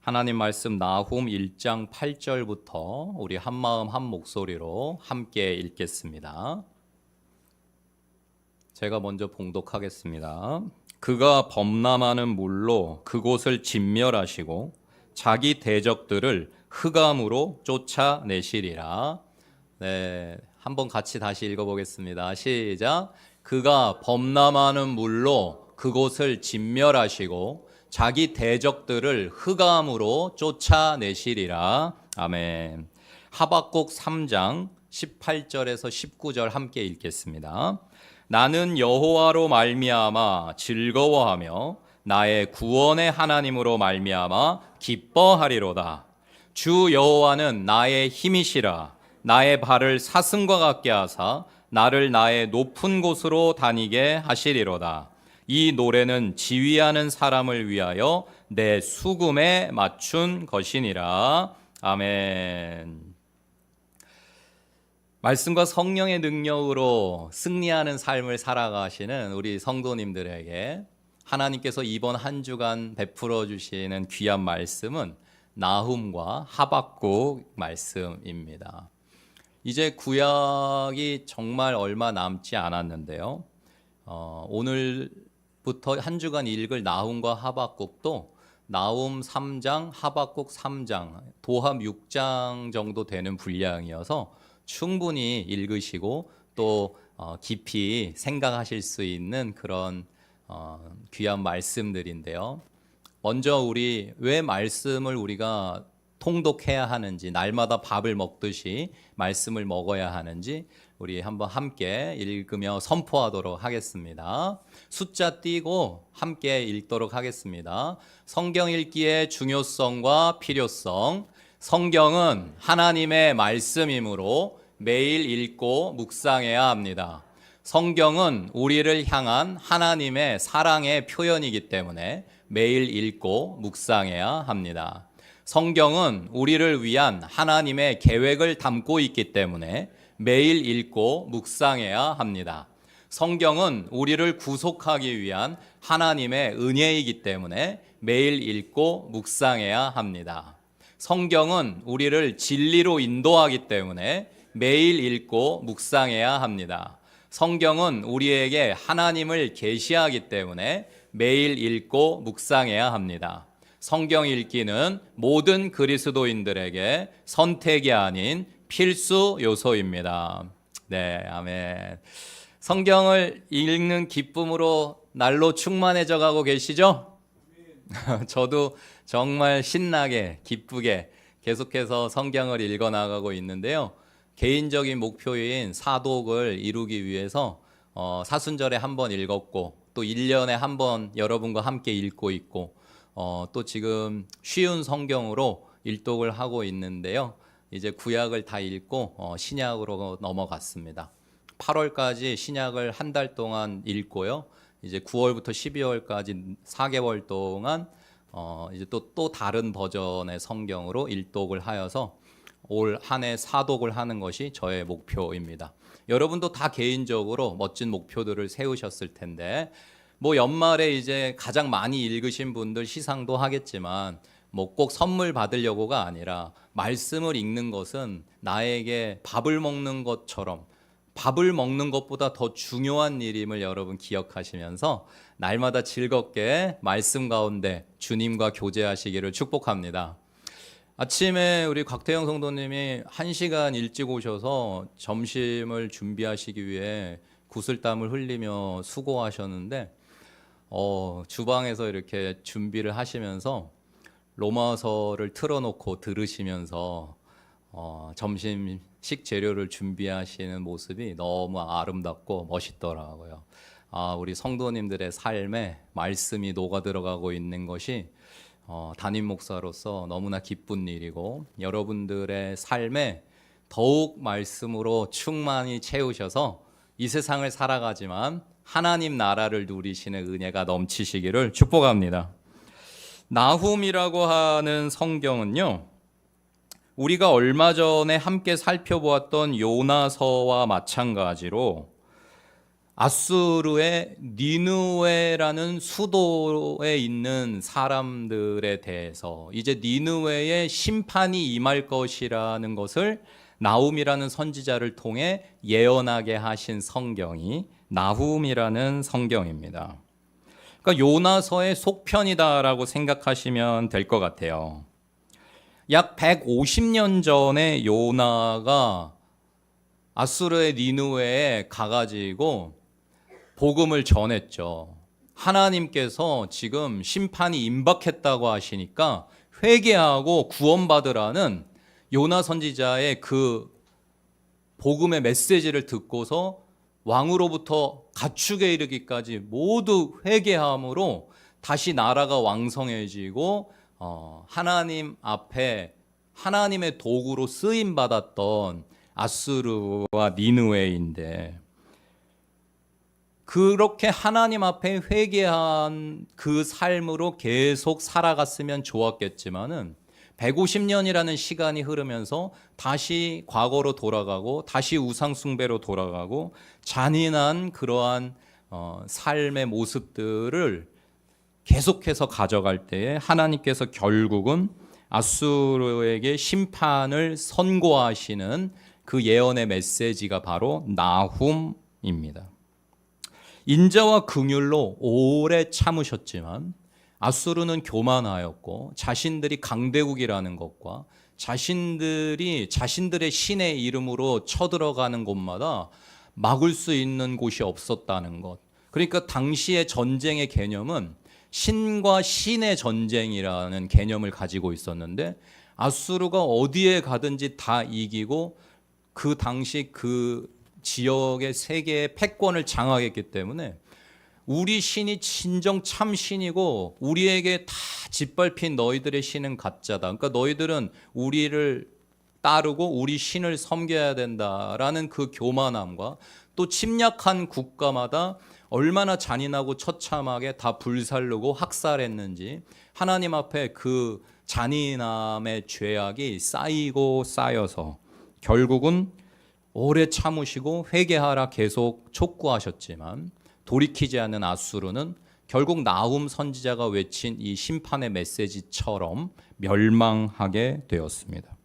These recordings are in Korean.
하나님 말씀 나훔 1장 8절부터 우리 한마음 한 목소리로 함께 읽겠습니다. 제가 먼저 봉독하겠습니다. 그가 범람하는 물로 그곳을 진멸하시고 자기 대적들을 흑암으로 쫓아내시리라. 네, 한번 같이 다시 읽어보겠습니다. 시작. 그가 범람하는 물로 그곳을 진멸하시고 자기 대적들을 흑암으로 쫓아내시리라. 아멘. 하박국 3장 18절에서 19절 함께 읽겠습니다. 나는 여호와로 말미암아 즐거워하며 나의 구원의 하나님으로 말미암아 기뻐하리로다. 주 여호와는 나의 힘이시라. 나의 발을 사슴과 같게 하사 나를 나의 높은 곳으로 다니게 하시리로다. 이 노래는 지휘하는 사람을 위하여 내 수금에 맞춘 것이니라. 아멘. 말씀과 성령의 능력으로 승리하는 삶을 살아가시는 우리 성도님들에게 하나님께서 이번 한 주간 베풀어 주시는 귀한 말씀은 나훔과 하박국 말씀입니다. 이제 구약이 정말 얼마 남지 않았는데요. 오늘부터 한 주간 읽을 나훔과 하박국도 나훔 3장, 하박국 3장, 도합 6장 정도 되는 분량이어서 충분히 읽으시고 또 깊이 생각하실 수 있는 그런 귀한 말씀들인데요. 먼저 우리 왜 말씀을 우리가 통독해야 하는지, 날마다 밥을 먹듯이 말씀을 먹어야 하는지 우리 한번 함께 읽으며 선포하도록 하겠습니다. 숫자 띄고 함께 읽도록 하겠습니다. 성경 읽기의 중요성과 필요성. 성경은 하나님의 말씀이므로 매일 읽고 묵상해야 합니다. 성경은 우리를 향한 하나님의 사랑의 표현이기 때문에 매일 읽고 묵상해야 합니다. 성경은 우리를 위한 하나님의 계획을 담고 있기 때문에 매일 읽고 묵상해야 합니다. 성경은 우리를 구속하기 위한 하나님의 은혜이기 때문에 매일 읽고 묵상해야 합니다. 성경은 우리를 진리로 인도하기 때문에 매일 읽고 묵상해야 합니다. 성경은 우리에게 하나님을 계시하기 때문에 매일 읽고 묵상해야 합니다. 성경 읽기는 모든 그리스도인들에게 선택이 아닌 필수 요소입니다. 네, 아멘. 성경을 읽는 기쁨으로 날로 충만해져 가고 계시죠? 저도 정말 신나게 기쁘게 계속해서 성경을 읽어 나가고 있는데요. 개인적인 목표인 사독을 이루기 위해서 사순절에 한 번 읽었고 또 1년에 한 번 여러분과 함께 읽고 있고 또 지금 쉬운 성경으로 일독을 하고 있는데요. 이제 구약을 다 읽고 신약으로 넘어갔습니다. 8월까지 신약을 한 달 동안 읽고요. 이제 9월부터 12월까지 4개월 동안 이제 또 다른 버전의 성경으로 일독을 하여서 올 한 해 사독을 하는 것이 저의 목표입니다. 여러분도 다 개인적으로 멋진 목표들을 세우셨을 텐데 뭐 연말에 이제 가장 많이 읽으신 분들 시상도 하겠지만 뭐 꼭 선물 받으려고가 아니라 말씀을 읽는 것은 나에게 밥을 먹는 것처럼 밥을 먹는 것보다 더 중요한 일임을 여러분 기억하시면서 날마다 즐겁게 말씀 가운데 주님과 교제하시기를 축복합니다. 아침에 우리 곽태영 성도님이 1시간 일찍 오셔서 점심을 준비하시기 위해 구슬땀을 흘리며 수고하셨는데 주방에서 이렇게 준비를 하시면서 로마서를 틀어놓고 들으시면서 점심 식재료를 준비하시는 모습이 너무 아름답고 멋있더라고요. 우리 성도님들의 삶에 말씀이 녹아 들어가고 있는 것이 담임 목사로서 너무나 기쁜 일이고 여러분들의 삶에 더욱 말씀으로 충만히 채우셔서 이 세상을 살아가지만 하나님 나라를 누리시는 은혜가 넘치시기를 축복합니다. 나훔이라고 하는 성경은요, 우리가 얼마 전에 함께 살펴보았던 요나서와 마찬가지로 아수르의 니느웨라는 수도에 있는 사람들에 대해서 이제 니느웨의 심판이 임할 것이라는 것을 나훔이라는 선지자를 통해 예언하게 하신 성경이 나훔이라는 성경입니다. 그러니까 요나서의 속편이다라고 생각하시면 될 것 같아요. 약 150년 전에 요나가 아수르의 니느웨에 가가지고 복음을 전했죠. 하나님께서 지금 심판이 임박했다고 하시니까 회개하고 구원받으라는 요나 선지자의 그 복음의 메시지를 듣고서 왕으로부터 가축에 이르기까지 모두 회개함으로 다시 나라가 왕성해지고 하나님 앞에 하나님의 도구로 쓰임 받았던 아수르와 니느웨인데, 그렇게 하나님 앞에 회개한 그 삶으로 계속 살아갔으면 좋았겠지만은 150년이라는 시간이 흐르면서 다시 과거로 돌아가고 다시 우상 숭배로 돌아가고 잔인한 그러한 삶의 모습들을 계속해서 가져갈 때에 하나님께서 결국은 아수르에게 심판을 선고하시는 그 예언의 메시지가 바로 나훔입니다. 인자와 긍휼로 오래 참으셨지만 아수르는 교만하였고 자신들이 강대국이라는 것과 자신들이 자신들의 신의 이름으로 쳐들어가는 곳마다 막을 수 있는 곳이 없었다는 것. 그러니까 당시의 전쟁의 개념은 신과 신의 전쟁이라는 개념을 가지고 있었는데, 아수르가 어디에 가든지 다 이기고 그 당시 그 지역의 세계의 패권을 장악했기 때문에 우리 신이 진정 참 신이고 우리에게 다 짓밟힌 너희들의 신은 가짜다. 그러니까 너희들은 우리를 따르고 우리 신을 섬겨야 된다라는 그 교만함과 또 침략한 국가마다 얼마나 잔인하고 처참하게 다 불살르고 학살했는지 하나님 앞에 그 잔인함의 죄악이 쌓이고 쌓여서 결국은 오래 참으시고 회개하라 계속 촉구하셨지만 돌이키지 않는 아수르는 결국 나훔 선지자가 외친 이 심판의 메시지처럼 멸망하게 되었습니다.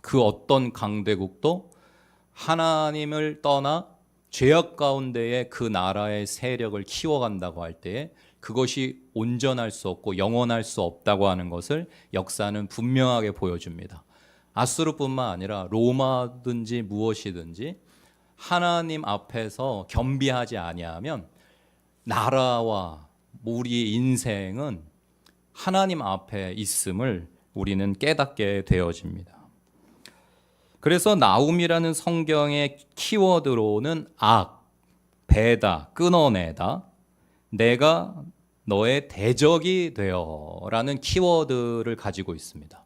그 어떤 강대국도 하나님을 떠나 죄악 가운데에 그 나라의 세력을 키워간다고 할 때에 그것이 온전할 수 없고 영원할 수 없다고 하는 것을 역사는 분명하게 보여줍니다. 아수르뿐만 아니라 로마든지 무엇이든지 하나님 앞에서 겸비하지 아니하면 나라와 우리의 인생은 하나님 앞에 있음을 우리는 깨닫게 되어집니다. 그래서 나훔이라는 성경의 키워드로는 악, 배다, 끊어내다, 내가 너의 대적이 되어라는 키워드를 가지고 있습니다.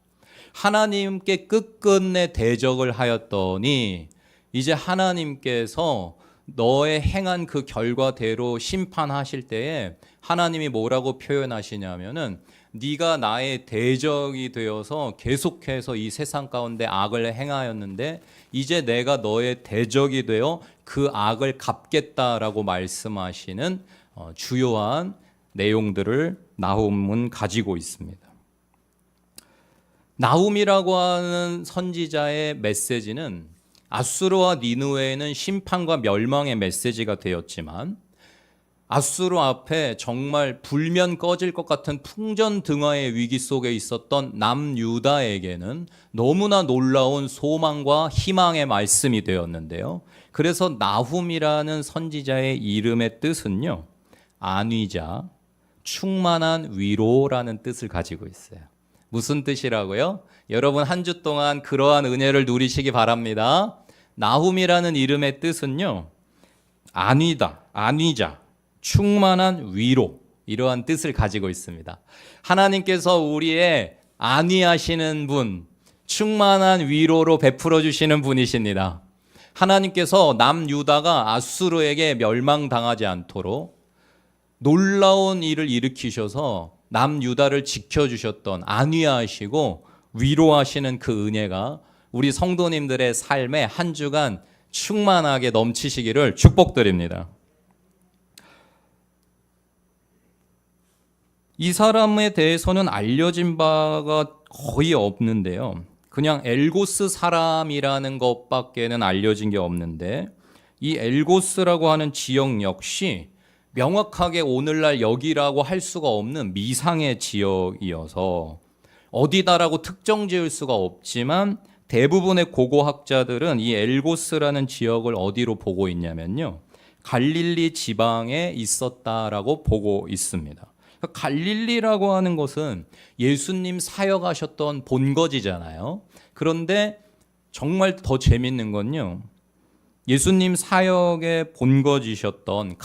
하나님께 끝끝내 대적을 하였더니 이제 하나님께서 너의 행한 그 결과대로 심판하실 때에 하나님이 뭐라고 표현하시냐면은 네가 나의 대적이 되어서 계속해서 이 세상 가운데 악을 행하였는데 이제 내가 너의 대적이 되어 그 악을 갚겠다라고 말씀하시는 주요한 내용들을 나훔은 가지고 있습니다. 나훔이라고 하는 선지자의 메시지는 아수르와 니느웨에는 심판과 멸망의 메시지가 되었지만 아수르 앞에 정말 불면 꺼질 것 같은 풍전등화의 위기 속에 있었던 남유다에게는 너무나 놀라운 소망과 희망의 말씀이 되었는데요. 그래서 나훔이라는 선지자의 이름의 뜻은요, 안위자, 충만한 위로라는 뜻을 가지고 있어요. 무슨 뜻이라고요? 여러분 한 주 동안 그러한 은혜를 누리시기 바랍니다. 나훔이라는 이름의 뜻은요, 안위다, 안위자, 충만한 위로, 이러한 뜻을 가지고 있습니다. 하나님께서 우리의 안위하시는 분, 충만한 위로로 베풀어 주시는 분이십니다. 하나님께서 남유다가 아수르에게 멸망당하지 않도록 놀라운 일을 일으키셔서 남유다를 지켜주셨던, 안위하시고 위로하시는 그 은혜가 우리 성도님들의 삶에 한 주간 충만하게 넘치시기를 축복드립니다. 이 사람에 대해서는 알려진 바가 거의 없는데요. 그냥 엘고스 사람이라는 것밖에는 알려진 게 없는데, 이 엘고스라고 하는 지역 역시 명확하게 오늘날 여기라고 할 수가 없는 미상의 지역이어서 어디다라고 특정 지을 수가 없지만, 대부분의 고고학자들은 이 엘고스라는 지역을 어디로 보고 있냐면요, 갈릴리 지방에 있었다라고 보고 있습니다. 갈릴리라고 하는 것은 예수님 사역하셨던 본거지잖아요. 그런데 정말 더 재밌는 건요, 예수님 사역의 본거지셨던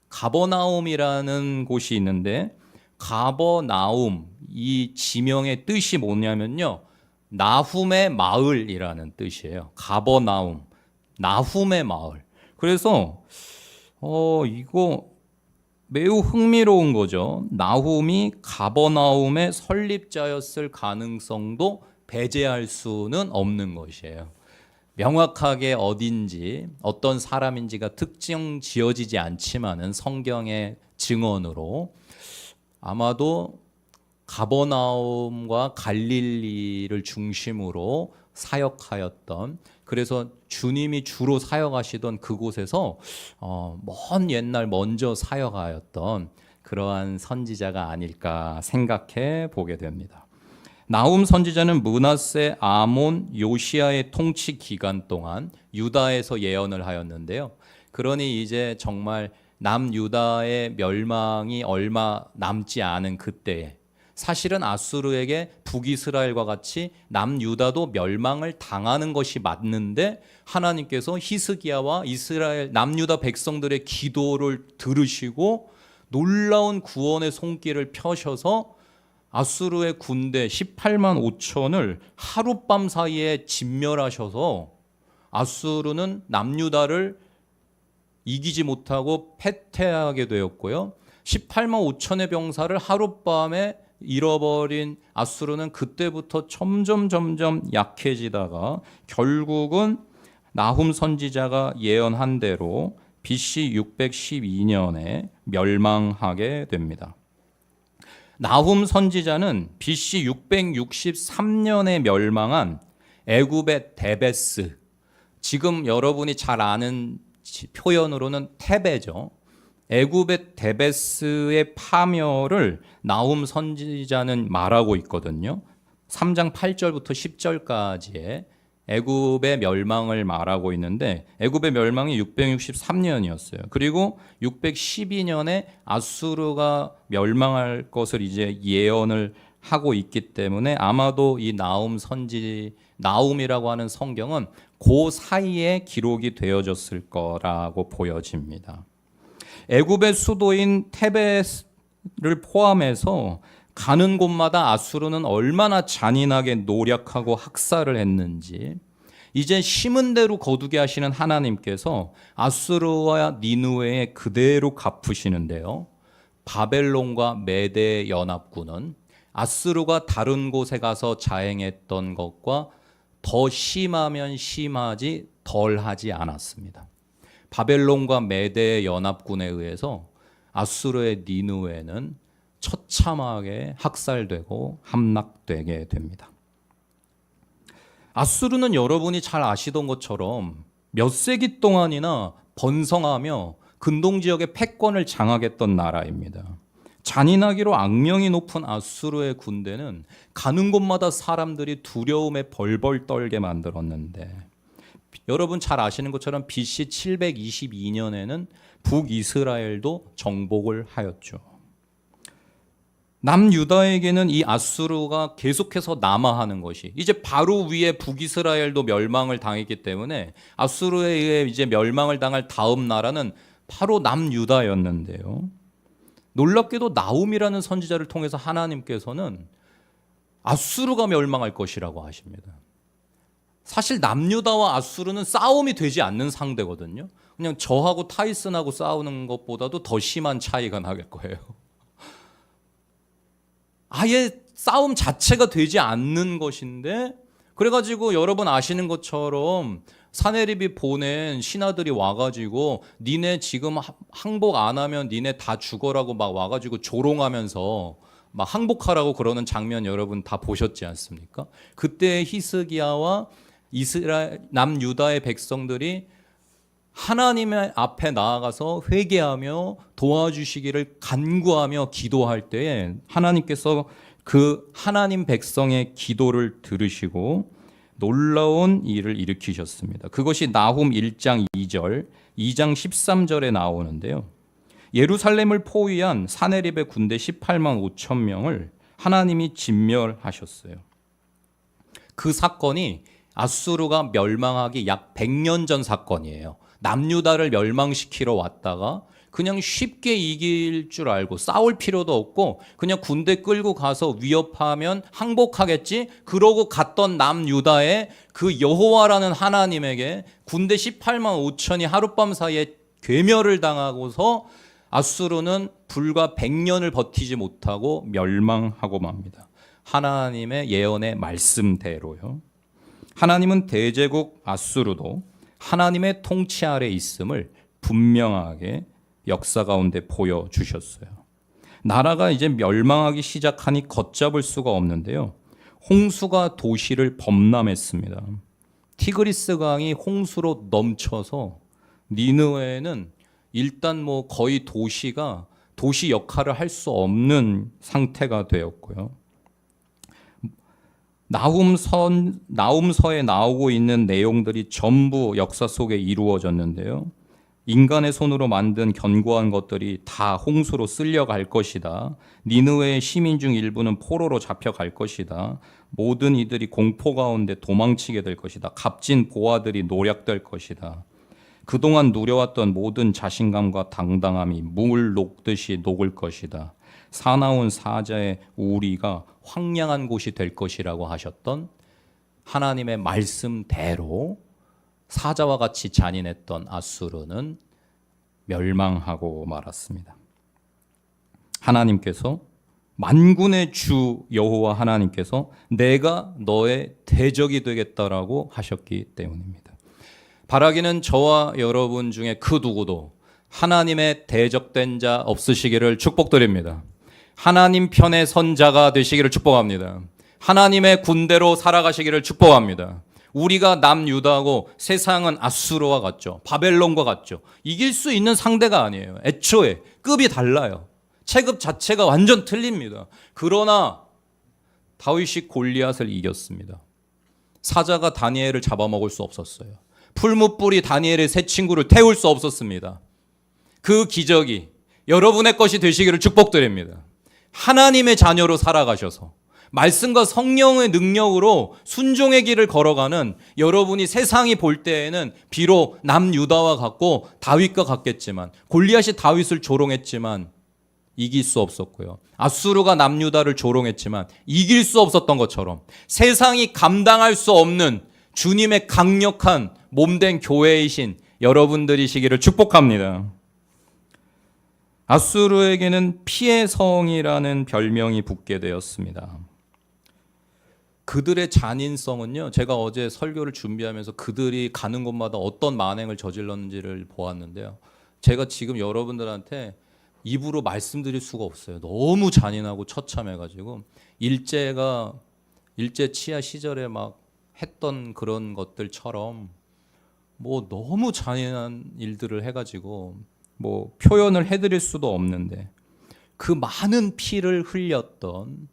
가버나움이라는 곳이 있는데, 가버나움, 이 지명의 뜻이 뭐냐면요, 나훔의 마을이라는 뜻이에요. 가버나움, 나훔의 마을. 그래서 이거 매우 흥미로운 거죠. 나훔이 가버나움의 설립자였을 가능성도 배제할 수는 없는 것이에요. 명확하게 어딘지, 어떤 사람인지가 특정 지어지지 않지만은 성경의 증언으로 아마도 가버나움과 갈릴리를 중심으로 사역하였던, 그래서 주님이 주로 사역하시던 그곳에서 먼 옛날 먼저 사역하였던 그러한 선지자가 아닐까 생각해 보게 됩니다. 나훔 선지자는 므낫세, 아몬, 요시야의 통치 기간 동안 유다에서 예언을 하였는데요. 그러니 이제 정말 남유다의 멸망이 얼마 남지 않은 그때에, 사실은 아수르에게 북이스라엘과 같이 남유다도 멸망을 당하는 것이 맞는데, 하나님께서 히스기야와 이스라엘 남유다 백성들의 기도를 들으시고 놀라운 구원의 손길을 펴셔서 아수르의 군대 18만 5천을 하룻밤 사이에 진멸하셔서 아수르는 남유다를 이기지 못하고 패퇴하게 되었고요. 18만 5천의 병사를 하룻밤에 잃어버린 아수르는 그때부터 점점 약해지다가 결국은 나훔 선지자가 예언한 대로 BC 612년에 멸망하게 됩니다. 나훔 선지자는 BC 663년에 멸망한 애굽의 데베스, 지금 여러분이 잘 아는 표현으로는 테베죠. 애굽의 데베스의 파멸을 나훔 선지자는 말하고 있거든요. 3장 8절부터 10절까지의 애굽의 멸망을 말하고 있는데, 애굽의 멸망이 663년이었어요. 그리고 612년에 아수르가 멸망할 것을 이제 예언을 하고 있기 때문에 아마도 이 나훔이라고 하는 성경은 그 사이에 기록이 되어졌을 거라고 보여집니다. 애굽의 수도인 테베스를 포함해서 가는 곳마다 아수르는 얼마나 잔인하게 노력하고 학살을 했는지, 이제 심은 대로 거두게 하시는 하나님께서 아수르와 니느웨에 그대로 갚으시는데요. 바벨론과 메대 연합군은 아수르가 다른 곳에 가서 자행했던 것과 더 심하면 심하지 덜하지 않았습니다. 바벨론과 메대 연합군에 의해서 아수르의 니느웨는 처참하게 학살되고 함락되게 됩니다. 아수르는 여러분이 잘 아시던 것처럼 몇 세기 동안이나 번성하며 근동 지역의 패권을 장악했던 나라입니다. 잔인하기로 악명이 높은 아수르의 군대는 가는 곳마다 사람들이 두려움에 벌벌 떨게 만들었는데, 여러분 잘 아시는 것처럼 BC 722년에는 북이스라엘도 정복을 하였죠. 남유다에게는 이 아수르가 계속해서 남하하는 것이, 이제 바로 위에 북이스라엘도 멸망을 당했기 때문에 아수르에 의해 이제 멸망을 당할 다음 나라는 바로 남유다였는데요. 놀랍게도 나훔이라는 선지자를 통해서 하나님께서는 아수르가 멸망할 것이라고 하십니다. 사실 남유다와 아수르는 싸움이 되지 않는 상대거든요. 그냥 저하고 타이슨하고 싸우는 것보다도 더 심한 차이가 나길 거예요. 아예 싸움 자체가 되지 않는 것인데 그래가지고 여러분 아시는 것처럼 사내립이 보낸 신하들이 와가지고 니네 지금 항복 안 하면 니네 다 죽어라고 막 와가지고 조롱하면서 막 항복하라고 그러는 장면 여러분 다 보셨지 않습니까? 그때 히스기야와 이스라엘 남유다의 백성들이 하나님의 앞에 나아가서 회개하며 도와주시기를 간구하며 기도할 때에 하나님께서 그 하나님 백성의 기도를 들으시고 놀라운 일을 일으키셨습니다. 그것이 나훔 1장 2절, 2장 13절에 나오는데요. 예루살렘을 포위한 사네립의 군대 18만 5천 명을 하나님이 진멸하셨어요. 그 사건이 아수르가 멸망하기 약 100년 전 사건이에요. 남유다를 멸망시키러 왔다가 그냥 쉽게 이길 줄 알고 싸울 필요도 없고 그냥 군대 끌고 가서 위협하면 항복하겠지? 그러고 갔던 남유다에 그 여호와라는 하나님에게 군대 18만 5천이 하룻밤 사이에 괴멸을 당하고서 아수르는 불과 100년을 버티지 못하고 멸망하고 맙니다. 하나님의 예언의 말씀대로요. 하나님은 대제국 아수르도 하나님의 통치 아래 있음을 분명하게 역사 가운데 보여주셨어요. 나라가 이제 멸망하기 시작하니 걷잡을 수가 없는데요. 홍수가 도시를 범람했습니다. 티그리스 강이 홍수로 넘쳐서 니느웨는 일단 뭐 거의 도시가 도시 역할을 할 수 없는 상태가 되었고요. 나훔서에 나오고 있는 내용들이 전부 역사 속에 이루어졌는데요. 인간의 손으로 만든 견고한 것들이 다 홍수로 쓸려갈 것이다. 니느웨의 시민 중 일부는 포로로 잡혀갈 것이다. 모든 이들이 공포 가운데 도망치게 될 것이다. 값진 보화들이 노략될 것이다. 그동안 누려왔던 모든 자신감과 당당함이 물 녹듯이 녹을 것이다. 사나운 사자의 우리가 황량한 곳이 될 것이라고 하셨던 하나님의 말씀대로 사자와 같이 잔인했던 아수르는 멸망하고 말았습니다. 하나님께서 만군의 주 여호와 하나님께서 내가 너의 대적이 되겠다라고 하셨기 때문입니다. 바라기는 저와 여러분 중에 그 누구도 하나님의 대적된 자 없으시기를 축복드립니다. 하나님 편의 선자가 되시기를 축복합니다. 하나님의 군대로 살아가시기를 축복합니다. 우리가 남유다하고 세상은 아수르와 같죠. 바벨론과 같죠. 이길 수 있는 상대가 아니에요. 애초에 급이 달라요. 체급 자체가 완전 틀립니다. 그러나 다윗이 골리앗을 이겼습니다. 사자가 다니엘을 잡아먹을 수 없었어요. 풀무불이 다니엘의 세 친구를 태울 수 없었습니다. 그 기적이 여러분의 것이 되시기를 축복드립니다. 하나님의 자녀로 살아가셔서 말씀과 성령의 능력으로 순종의 길을 걸어가는 여러분이 세상이 볼 때에는 비록 남유다와 같고 다윗과 같겠지만 골리앗이 다윗을 조롱했지만 이길 수 없었고요. 아수르가 남유다를 조롱했지만 이길 수 없었던 것처럼 세상이 감당할 수 없는 주님의 강력한 몸된 교회이신 여러분들이시기를 축복합니다. 아수르에게는 피의 성이라는 별명이 붙게 되었습니다. 그들의 잔인성은요, 제가 어제 설교를 준비하면서 그들이 가는 곳마다 어떤 만행을 저질렀는지를 보았는데요. 제가 지금 여러분들한테 입으로 말씀드릴 수가 없어요. 너무 잔인하고 처참해가지고 일제 치하 시절에 막 했던 그런 것들처럼 뭐 너무 잔인한 일들을 해가지고 뭐 표현을 해드릴 수도 없는데 그 많은 피를 흘렸던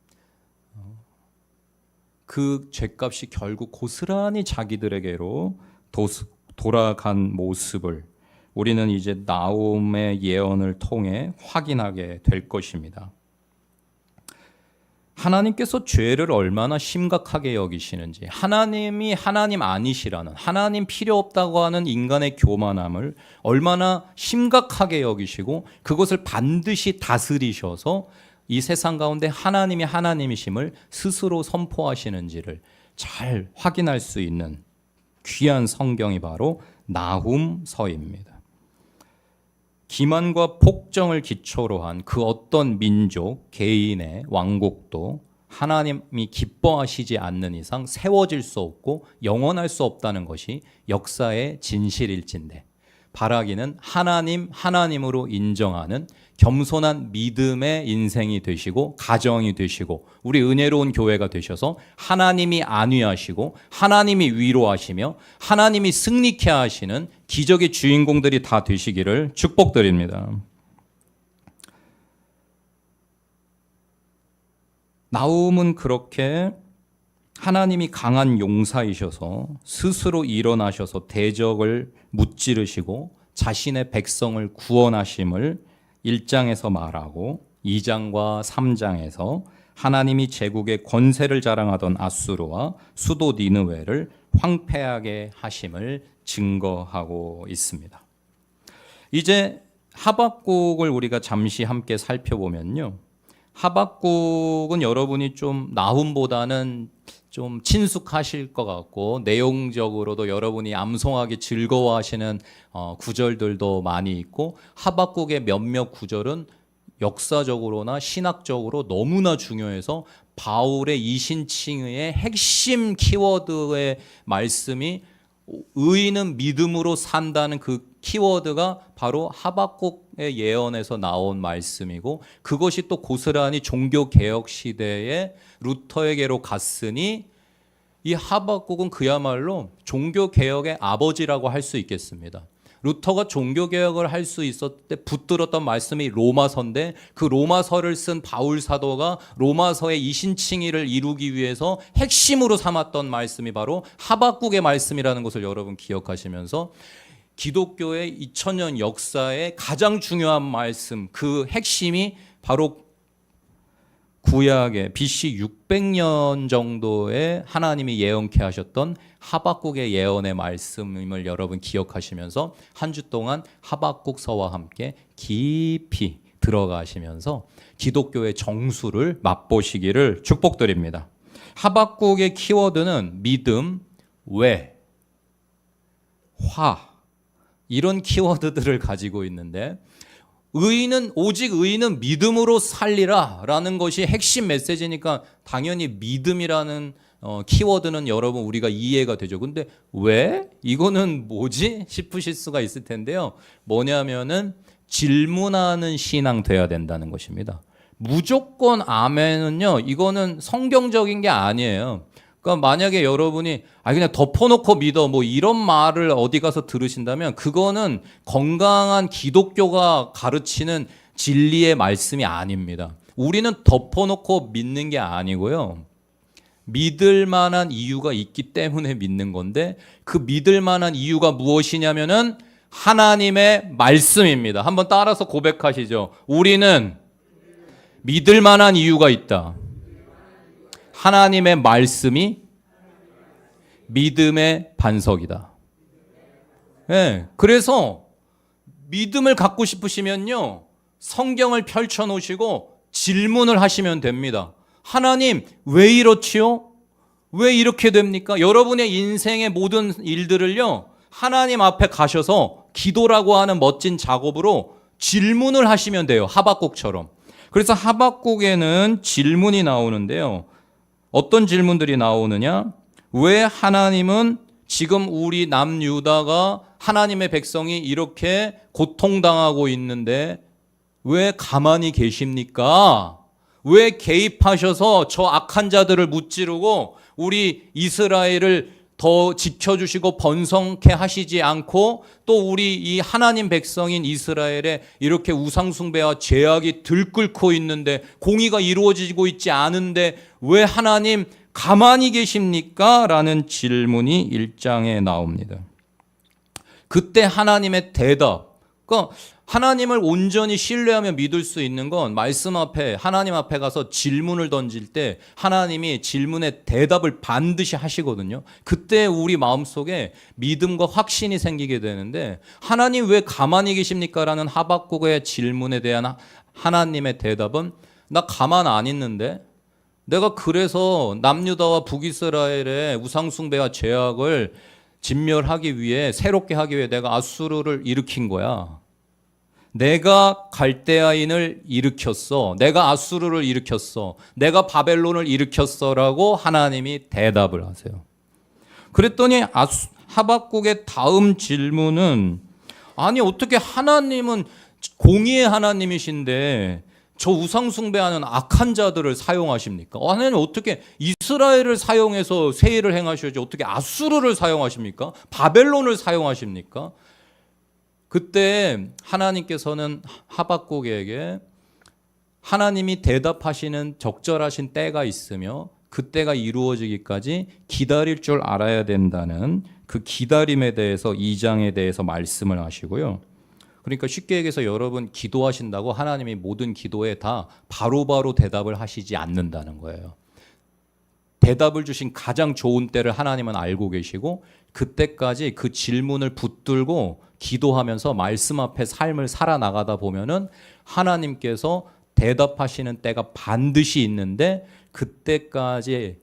그 죄값이 결국 고스란히 자기들에게로 돌아간 모습을 우리는 이제 나홈의 예언을 통해 확인하게 될 것입니다. 하나님께서 죄를 얼마나 심각하게 여기시는지, 하나님이 하나님 아니시라는, 하나님 필요 없다고 하는 인간의 교만함을 얼마나 심각하게 여기시고 그것을 반드시 다스리셔서 이 세상 가운데 하나님이 하나님이심을 스스로 선포하시는지를 잘 확인할 수 있는 귀한 성경이 바로 나훔서입니다. 기만과 폭정을 기초로 한 그 어떤 민족, 개인의 왕국도 하나님이 기뻐하시지 않는 이상 세워질 수 없고 영원할 수 없다는 것이 역사의 진실일진데, 바라기는 하나님으로 인정하는 겸손한 믿음의 인생이 되시고 가정이 되시고 우리 은혜로운 교회가 되셔서 하나님이 안위하시고 하나님이 위로하시며 하나님이 승리케 하시는 기적의 주인공들이 다 되시기를 축복드립니다. 나훔은 그렇게 하나님이 강한 용사이셔서 스스로 일어나셔서 대적을 무찌르시고 자신의 백성을 구원하심을 1장에서 말하고 2장과 3장에서 하나님이 제국의 권세를 자랑하던 아수르와 수도 니느웨를 황폐하게 하심을 증거하고 있습니다. 이제 하박국을 우리가 잠시 함께 살펴보면요, 하박국은 여러분이 좀 나훔보다는 좀 친숙하실 것 같고 내용적으로도 여러분이 암송하기 즐거워하시는 구절들도 많이 있고, 하박국의 몇몇 구절은 역사적으로나 신학적으로 너무나 중요해서 바울의 이신칭의 핵심 키워드의 말씀이 의인은 믿음으로 산다는 그 키워드가 바로 하박국의 예언에서 나온 말씀이고, 그것이 또 고스란히 종교개혁 시대에 루터에게로 갔으니 이 하박국은 그야말로 종교개혁의 아버지라고 할 수 있겠습니다. 루터가 종교개혁을 할 수 있었을 때 붙들었던 말씀이 로마서인데, 그 로마서를 쓴 바울 사도가 로마서의 이신칭의를 이루기 위해서 핵심으로 삼았던 말씀이 바로 하박국의 말씀이라는 것을 여러분 기억하시면서 기독교의 2000년 역사의 가장 중요한 말씀, 그 핵심이 바로 구약의 BC 600년 정도에 하나님이 예언케 하셨던 하박국의 예언의 말씀임을 여러분 기억하시면서 한 주 동안 하박국서와 함께 깊이 들어가시면서 기독교의 정수를 맛보시기를 축복드립니다. 하박국의 키워드는 믿음, 왜, 화, 이런 키워드들을 가지고 있는데, 오직 의인은 믿음으로 살리라 라는 것이 핵심 메시지니까 당연히 믿음이라는 키워드는 여러분 우리가 이해가 되죠. 근데 왜? 이거는 뭐지? 싶으실 수가 있을 텐데요. 뭐냐면은 질문하는 신앙 돼야 된다는 것입니다. 무조건 아멘은요, 이거는 성경적인 게 아니에요. 그러니까 만약에 여러분이 그냥 덮어놓고 믿어 뭐 이런 말을 어디 가서 들으신다면 그거는 건강한 기독교가 가르치는 진리의 말씀이 아닙니다. 우리는 덮어놓고 믿는 게 아니고요, 믿을 만한 이유가 있기 때문에 믿는 건데, 그 믿을 만한 이유가 무엇이냐면은 하나님의 말씀입니다. 한번 따라서 고백하시죠. 우리는 믿을 만한 이유가 있다. 하나님의 말씀이 믿음의 반석이다. 네, 그래서 믿음을 갖고 싶으시면요, 성경을 펼쳐 놓으시고 질문을 하시면 됩니다. 하나님, 왜 이렇지요? 왜 이렇게 됩니까? 여러분의 인생의 모든 일들을요, 하나님 앞에 가셔서 기도라고 하는 멋진 작업으로 질문을 하시면 돼요. 하박국처럼. 그래서 하박국에는 질문이 나오는데요. 어떤 질문들이 나오느냐? 왜 하나님은 지금 우리 남유다가 하나님의 백성이 이렇게 고통당하고 있는데 왜 가만히 계십니까? 왜 개입하셔서 저 악한 자들을 무찌르고 우리 이스라엘을 더 지켜주시고 번성케 하시지 않고 또 우리 이 하나님 백성인 이스라엘에 이렇게 우상숭배와 죄악이 들끓고 있는데, 공의가 이루어지고 있지 않은데 왜 하나님 가만히 계십니까? 라는 질문이 1장에 나옵니다. 그때 하나님의 대답, 그러니까 하나님을 온전히 신뢰하며 믿을 수 있는 건 말씀 앞에, 하나님 앞에 가서 질문을 던질 때 하나님이 질문에 대답을 반드시 하시거든요. 그때 우리 마음속에 믿음과 확신이 생기게 되는데, 하나님 왜 가만히 계십니까? 라는 하박국의 질문에 대한 하나님의 대답은, 나 가만 안 있는데 내가 그래서 남유다와 북이스라엘의 우상숭배와 죄악을 진멸하기 위해, 새롭게 하기 위해 내가 아수르를 일으킨 거야. 내가 갈대아인을 일으켰어. 내가 아수르를 일으켰어. 내가 바벨론을 일으켰어라고 하나님이 대답을 하세요. 그랬더니 하박국의 다음 질문은 아니 어떻게 하나님은 공의의 하나님이신데 저 우상숭배하는 악한 자들을 사용하십니까? 하나님 어떻게 이스라엘을 사용해서 세일을 행하셔야지 어떻게 아수르를 사용하십니까? 바벨론을 사용하십니까? 그때 하나님께서는 하박국에게 하나님이 대답하시는 적절하신 때가 있으며 그 때가 이루어지기까지 기다릴 줄 알아야 된다는 그 기다림에 대해서 2장에 대해서 말씀을 하시고요. 그러니까 쉽게 얘기해서 여러분 기도하신다고 하나님이 모든 기도에 다 바로바로 대답을 하시지 않는다는 거예요. 대답을 주신 가장 좋은 때를 하나님은 알고 계시고 그때까지 그 질문을 붙들고 기도하면서 말씀 앞에 삶을 살아나가다 보면은 하나님께서 대답하시는 때가 반드시 있는데 그때까지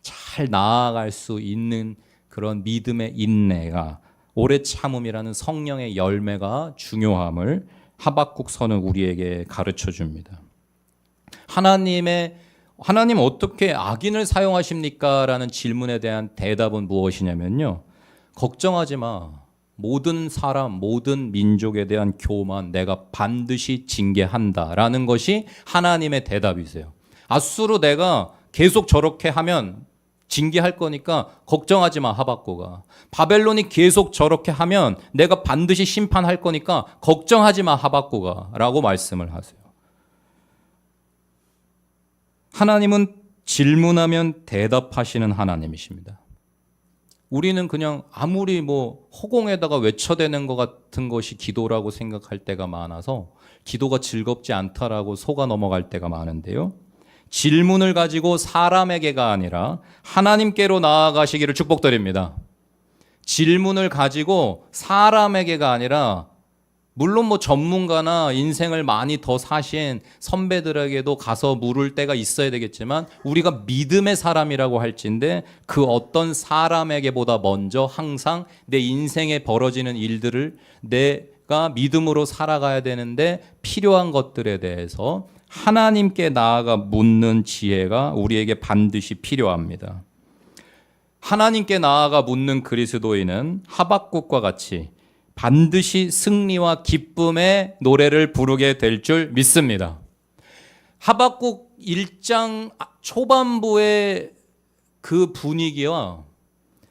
잘 나아갈 수 있는 그런 믿음의 인내가 오래 참음이라는 성령의 열매가 중요함을 하박국서는 우리에게 가르쳐 줍니다. 하나님 어떻게 악인을 사용하십니까? 라는 질문에 대한 대답은 무엇이냐면요. 걱정하지 마. 모든 사람, 모든 민족에 대한 교만 내가 반드시 징계한다. 라는 것이 하나님의 대답이세요. 아수르 내가 계속 저렇게 하면 징계할 거니까 걱정하지 마, 하박국아. 바벨론이 계속 저렇게 하면 내가 반드시 심판할 거니까 걱정하지 마, 하박국아. 라고 말씀을 하세요. 하나님은 질문하면 대답하시는 하나님이십니다. 우리는 그냥 아무리 허공에다가 외쳐대는 것 같은 것이 기도라고 생각할 때가 많아서 기도가 즐겁지 않다라고 속아 넘어갈 때가 많은데요. 질문을 가지고 사람에게가 아니라 하나님께로 나아가시기를 축복드립니다. 질문을 가지고 사람에게가 아니라 물론 전문가나 인생을 많이 더 사신 선배들에게도 가서 물을 때가 있어야 되겠지만 우리가 믿음의 사람이라고 할진데 그 어떤 사람에게보다 먼저 항상 내 인생에 벌어지는 일들을 내가 믿음으로 살아가야 되는데 필요한 것들에 대해서 하나님께 나아가 묻는 지혜가 우리에게 반드시 필요합니다. 하나님께 나아가 묻는 그리스도인은 하박국과 같이 반드시 승리와 기쁨의 노래를 부르게 될 줄 믿습니다. 하박국 1장 초반부의 그 분위기와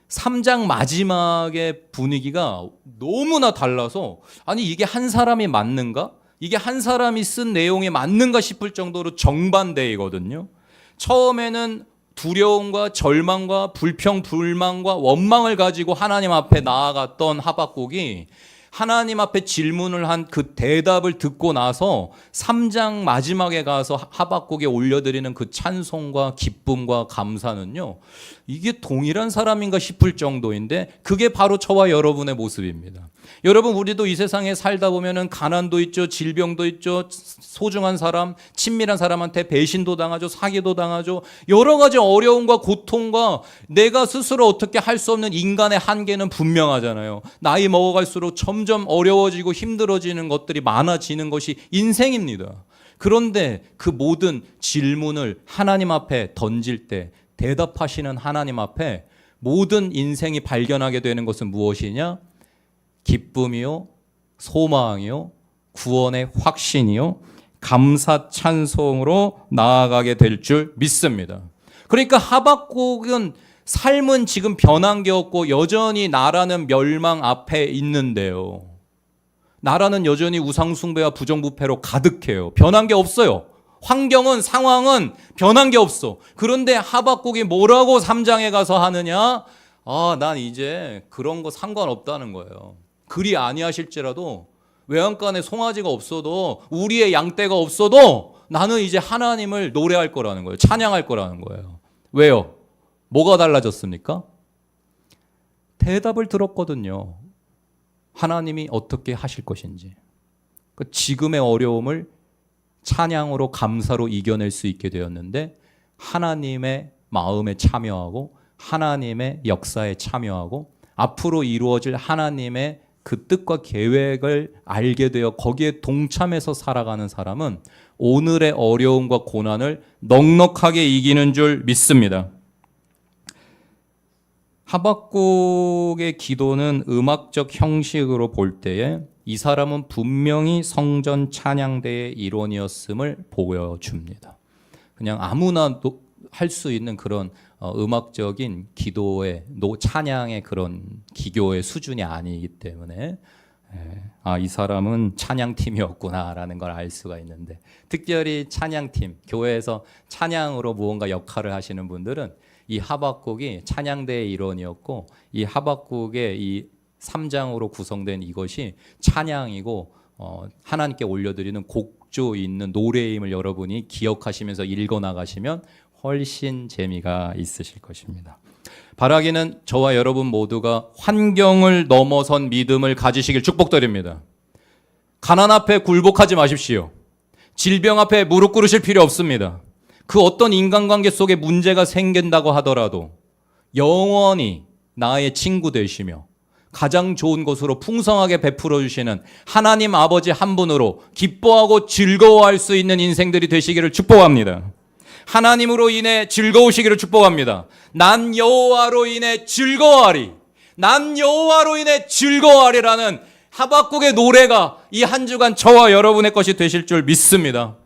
3장 마지막의 분위기가 너무나 달라서 아니 이게 한 사람이 맞는가? 이게 한 사람이 쓴 내용이 맞는가 싶을 정도로 정반대이거든요. 처음에는 두려움과 절망과 불평, 불만과 원망을 가지고 하나님 앞에 나아갔던 하박국이 하나님 앞에 질문을 한 그 대답을 듣고 나서 3장 마지막에 가서 하박국에 올려드리는 그 찬송과 기쁨과 감사는요, 이게 동일한 사람인가 싶을 정도인데 그게 바로 저와 여러분의 모습입니다. 여러분, 우리도 이 세상에 살다 보면은 가난도 있죠, 질병도 있죠, 소중한 사람, 친밀한 사람한테 배신도 당하죠, 사기도 당하죠. 여러 가지 어려움과 고통과 내가 스스로 어떻게 할 수 없는 인간의 한계는 분명하잖아요. 나이 먹어갈수록 점점 어려워지고 힘들어지는 것들이 많아지는 것이 인생입니다. 그런데 그 모든 질문을 하나님 앞에 던질 때 대답하시는 하나님 앞에 모든 인생이 발견하게 되는 것은 무엇이냐? 기쁨이요, 소망이요, 구원의 확신이요, 감사 찬송으로 나아가게 될 줄 믿습니다. 그러니까 하박국은 삶은 지금 변한 게 없고 여전히 나라는 멸망 앞에 있는데요. 나라는 여전히 우상숭배와 부정부패로 가득해요. 변한 게 없어요. 환경은, 상황은 변한 게 없어. 그런데 하박국이 뭐라고 3장에 가서 하느냐? 난 이제 그런 거 상관없다는 거예요. 그리 아니하실지라도 외양간에 송아지가 없어도 우리의 양떼가 없어도 나는 이제 하나님을 노래할 거라는 거예요. 찬양할 거라는 거예요. 왜요? 뭐가 달라졌습니까? 대답을 들었거든요. 하나님이 어떻게 하실 것인지. 지금의 어려움을 찬양으로 감사로 이겨낼 수 있게 되었는데 하나님의 마음에 참여하고 하나님의 역사에 참여하고 앞으로 이루어질 하나님의 그 뜻과 계획을 알게 되어 거기에 동참해서 살아가는 사람은 오늘의 어려움과 고난을 넉넉하게 이기는 줄 믿습니다. 하박국의 기도는 음악적 형식으로 볼 때에 이 사람은 분명히 성전 찬양대의 일원이었음을 보여줍니다. 그냥 아무나 할 수 있는 그런 음악적인 기도의 찬양의 그런 기교의 수준이 아니기 때문에 이 사람은 찬양팀이었구나라는 걸 알 수가 있는데, 특별히 찬양팀, 교회에서 찬양으로 무언가 역할을 하시는 분들은 이 하박국이 찬양대의 일원이었고, 이 하박국의 이 3장으로 구성된 이것이 찬양이고 하나님께 올려드리는 곡조 있는 노래임을 여러분이 기억하시면서 읽어나가시면 훨씬 재미가 있으실 것입니다. 바라기는 저와 여러분 모두가 환경을 넘어선 믿음을 가지시길 축복드립니다. 가난 앞에 굴복하지 마십시오. 질병 앞에 무릎 꿇으실 필요 없습니다. 그 어떤 인간관계 속에 문제가 생긴다고 하더라도 영원히 나의 친구 되시며 가장 좋은 것으로 풍성하게 베풀어 주시는 하나님 아버지 한 분으로 기뻐하고 즐거워할 수 있는 인생들이 되시기를 축복합니다. 하나님으로 인해 즐거우시기를 축복합니다. 난 여호와로 인해 즐거워하리. 난 여호와로 인해 즐거워하리라는 하박국의 노래가 이 한 주간 저와 여러분의 것이 되실 줄 믿습니다.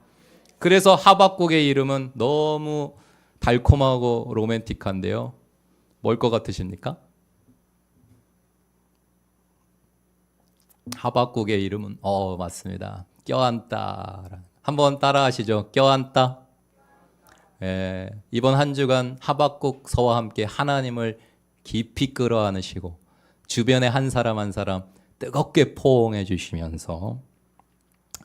그래서 하박국의 이름은 너무 달콤하고 로맨틱한데요. 뭘 것 같으십니까? 하박국의 이름은 맞습니다. 껴안다. 한번 따라하시죠. 껴안다. 이번 한 주간 하박국서와 함께 하나님을 깊이 끌어안으시고 주변에 한 사람 한 사람 뜨겁게 포옹해 주시면서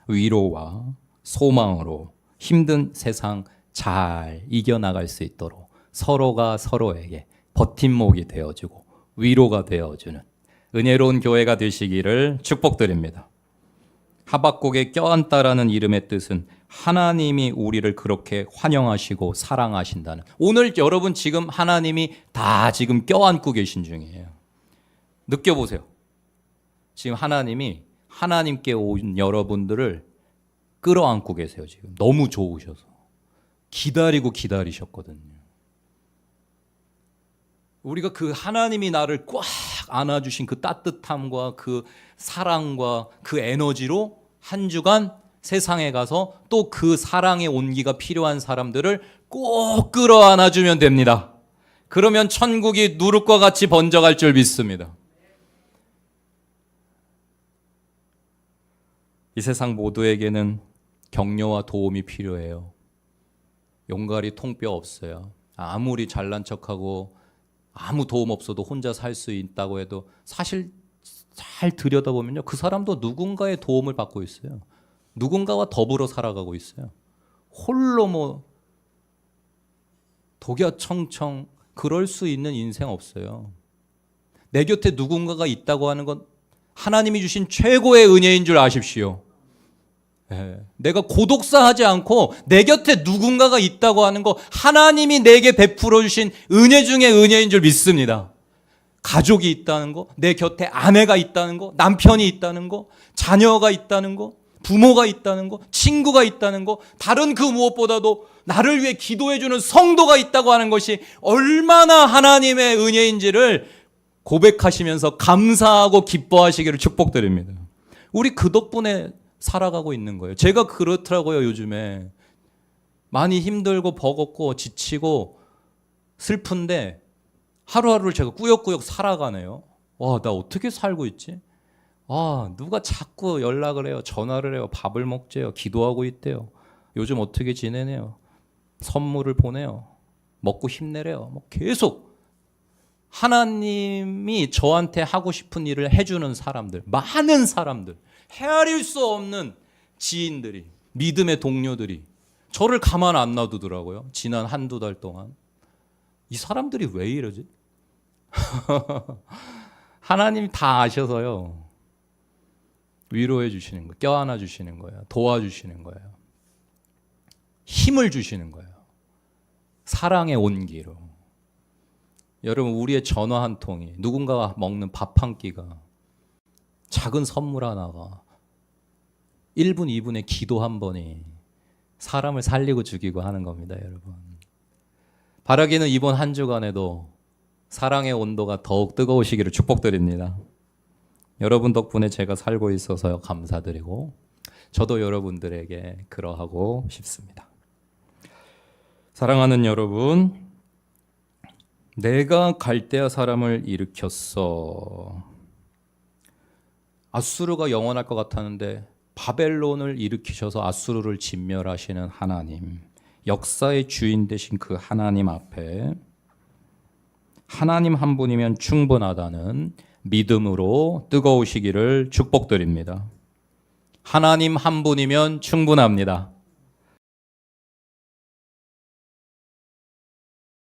위로와 소망으로 힘든 세상 잘 이겨나갈 수 있도록 서로가 서로에게 버팀목이 되어주고 위로가 되어주는 은혜로운 교회가 되시기를 축복드립니다. 하박국의 껴안다라는 이름의 뜻은 하나님이 우리를 그렇게 환영하시고 사랑하신다는, 오늘 여러분 지금 하나님이 다 지금 껴안고 계신 중이에요. 느껴보세요. 지금 하나님이 하나님께 온 여러분들을 끌어안고 계세요. 지금 너무 좋으셔서 기다리고 기다리셨거든요. 우리가 그 하나님이 나를 꽉 안아주신 그 따뜻함과 그 사랑과 그 에너지로 한 주간 세상에 가서 또 그 사랑의 온기가 필요한 사람들을 꼭 끌어안아주면 됩니다. 그러면 천국이 누룩과 같이 번져갈 줄 믿습니다. 이 세상 모두에게는 격려와 도움이 필요해요. 용가리 통뼈 없어요. 아무리 잘난 척하고 아무 도움 없어도 혼자 살 수 있다고 해도 사실 잘 들여다보면요, 그 사람도 누군가의 도움을 받고 있어요. 누군가와 더불어 살아가고 있어요. 홀로 독야청청 그럴 수 있는 인생 없어요. 내 곁에 누군가가 있다고 하는 건 하나님이 주신 최고의 은혜인 줄 아십시오. 내가 고독사하지 않고 내 곁에 누군가가 있다고 하는 거 하나님이 내게 베풀어 주신 은혜 중에 은혜인 줄 믿습니다. 가족이 있다는 거, 내 곁에 아내가 있다는 거, 남편이 있다는 거, 자녀가 있다는 거, 부모가 있다는 거, 친구가 있다는 거, 다른 그 무엇보다도 나를 위해 기도해 주는 성도가 있다고 하는 것이 얼마나 하나님의 은혜인지를 고백하시면서 감사하고 기뻐하시기를 축복드립니다. 우리 그 덕분에 살아가고 있는 거예요. 제가 그렇더라고요. 요즘에 많이 힘들고 버겁고 지치고 슬픈데 하루하루를 제가 꾸역꾸역 살아가네요. 와, 나 어떻게 살고 있지? 누가 자꾸 연락을 해요. 전화를 해요. 밥을 먹재요. 기도하고 있대요. 요즘 어떻게 지내네요. 선물을 보내요. 먹고 힘내래요. 계속 하나님이 저한테 하고 싶은 일을 해주는 사람들, 많은 사람들, 헤아릴 수 없는 지인들이, 믿음의 동료들이 저를 가만 안 놔두더라고요. 지난 한두 달 동안. 이 사람들이 왜 이러지? 하나님이 다 아셔서요. 위로해 주시는 거예요. 껴안아 주시는 거예요. 도와주시는 거예요. 힘을 주시는 거예요. 사랑의 온기로. 여러분, 우리의 전화 한 통이, 누군가가 먹는 밥 한 끼가 작은 선물 하나가 1분, 2분의 기도 한 번이 사람을 살리고 죽이고 하는 겁니다, 여러분. 바라기는 이번 한 주간에도 사랑의 온도가 더욱 뜨거우시기를 축복드립니다. 여러분 덕분에 제가 살고 있어서 감사드리고 저도 여러분들에게 그러하고 싶습니다. 사랑하는 여러분, 내가 갈대아 사람을 일으켰어. 아수르가 영원할 것 같았는데 바벨론을 일으키셔서 아수르를 진멸하시는 하나님, 역사의 주인 되신 그 하나님 앞에 하나님 한 분이면 충분하다는 믿음으로 뜨거우시기를 축복드립니다. 하나님 한 분이면 충분합니다.